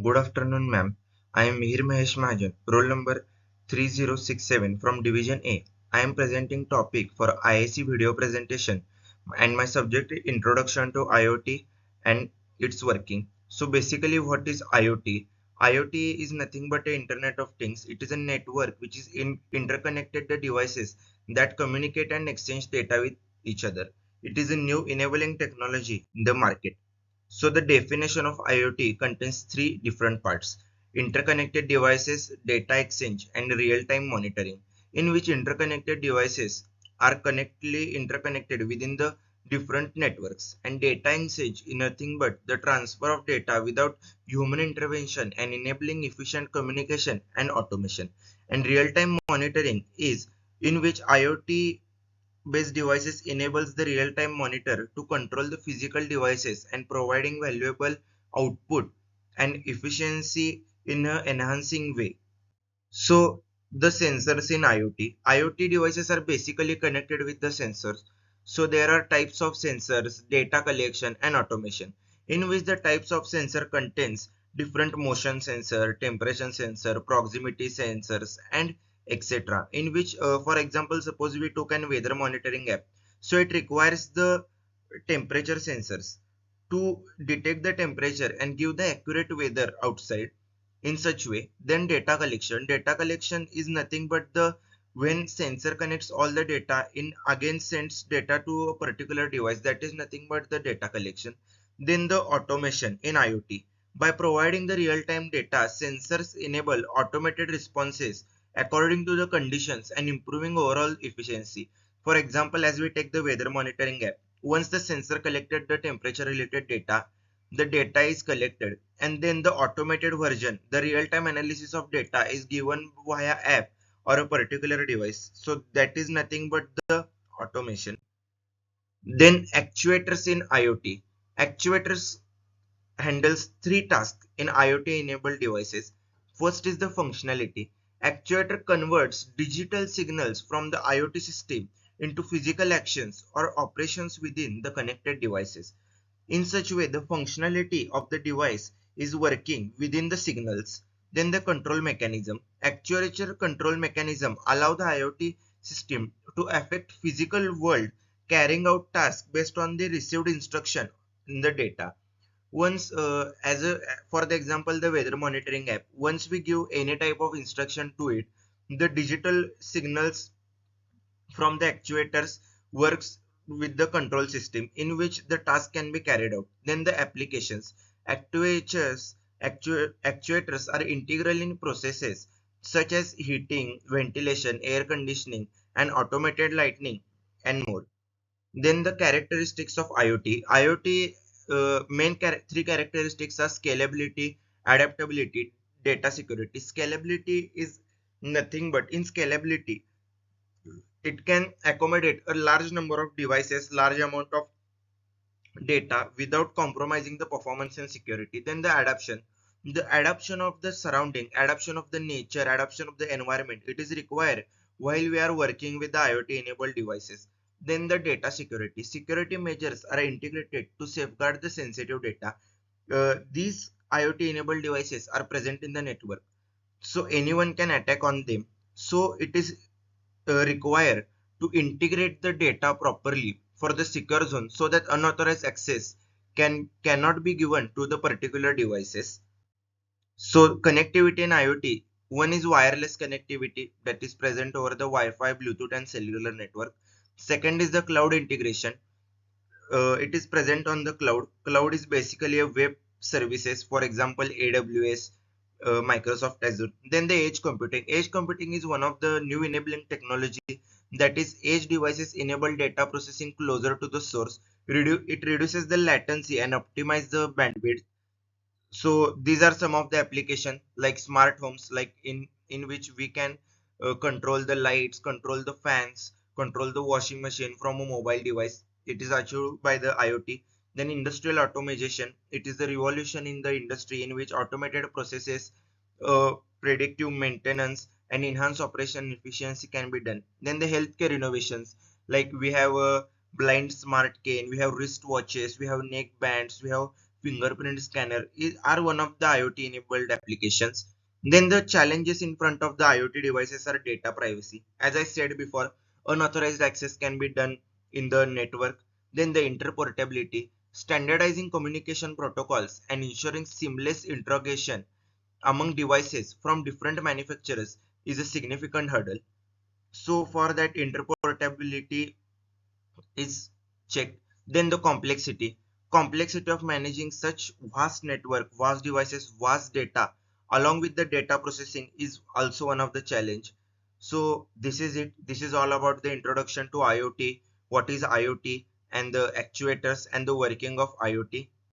Good afternoon, ma'am. I am Mihir Mahesh Mahajan, roll number 3067 from Division A. I am presenting topic for IIC video presentation and my subject is Introduction to IoT and its working. So basically what is IoT? IoT is nothing but a Internet of Things. It is a network which is interconnected the devices that communicate and exchange data with each other. It is a new enabling technology in the market. So the definition of IoT contains three different parts: interconnected devices, data exchange, and real-time monitoring, in which interconnected devices are connectedly interconnected within the different networks, and data exchange is nothing but the transfer of data without human intervention and enabling efficient communication and automation. And real-time monitoring is in which IoT based devices enables the real-time monitor to control the physical devices and providing valuable output and efficiency in an enhancing way. So the sensors in IoT devices are basically connected with the sensors. So there are types of sensors, data collection and automation, in which the types of sensor contains different motion sensor, temperature sensor, proximity sensors and etc. In which for example, suppose we took an weather monitoring app. So it requires the temperature sensors to detect the temperature and give the accurate weather outside in such way. Then data collection is nothing but the when sensor connects all the data in again sends data to a particular device, that is nothing but the data collection. Then the automation in IoT, by providing the real-time data, sensors enable automated responses according to the conditions and improving overall efficiency. For example, as we take the weather monitoring app, once the sensor collected the temperature related data, the data is collected and then the automated version, the real-time analysis of data is given via app or a particular device. So that is nothing but the automation. Then actuators in IoT. Actuators handles three tasks in IoT enabled devices. First is the functionality. Actuator converts digital signals from the IoT system into physical actions or operations within the connected devices. In such way, the functionality of the device is working within the signals. Then the control mechanism. Actuator control mechanism allow the IoT system to affect physical world carrying out tasks based on the received instruction in the data. Once as a for the example, the weather monitoring app, once we give any type of instruction to it, the digital signals from the actuators works with the control system in which the task can be carried out. Then the applications. Actuators are integral in processes such as heating, ventilation, air conditioning, and automated lighting, and more. Then the characteristics of IoT. IoT three characteristics are scalability, adaptability, data security. Scalability is nothing but in scalability it can accommodate a large number of devices, large amount of data without compromising the performance and security. Then the adaptation of the surrounding, adaptation of the nature, adaptation of the environment, it is required while we are working with the IoT enabled devices. Then the data security. Security measures are integrated to safeguard the sensitive data. These IoT enabled devices are present in the network, so anyone can attack on them. So it is required to integrate the data properly for the secure zone so that unauthorized access cannot be given to the particular devices. So connectivity in IoT, one is wireless connectivity that is present over the Wi-Fi, Bluetooth and cellular network. Second is the cloud integration. It is present on the cloud. Cloud is basically a web services, for example, AWS, Microsoft Azure. Then the edge computing. Edge computing is one of the new enabling technology, that is edge devices enable data processing closer to the source. It reduces the latency and optimize the bandwidth. So these are some of the application like smart homes, like in which we can control the lights, control the fans, control the washing machine from a mobile device. It is achieved by the IoT. Then industrial automation, it is the revolution in the industry in which automated processes, predictive maintenance and enhanced operation efficiency can be done. Then the healthcare innovations, like we have a blind smart cane, we have wrist watches, we have neck bands, we have fingerprint scanner are one of the IoT enabled applications. Then the challenges in front of the IoT devices are data privacy. As I said before, unauthorized access can be done in the network. Then the interoperability, standardizing communication protocols and ensuring seamless integration among devices from different manufacturers is a significant hurdle. So for that interoperability is checked. Then the complexity of managing such vast network, vast devices, vast data, along with the data processing is also one of the challenge. So this is it. This is all about the introduction to IoT, what is IoT, and the actuators and the working of IoT.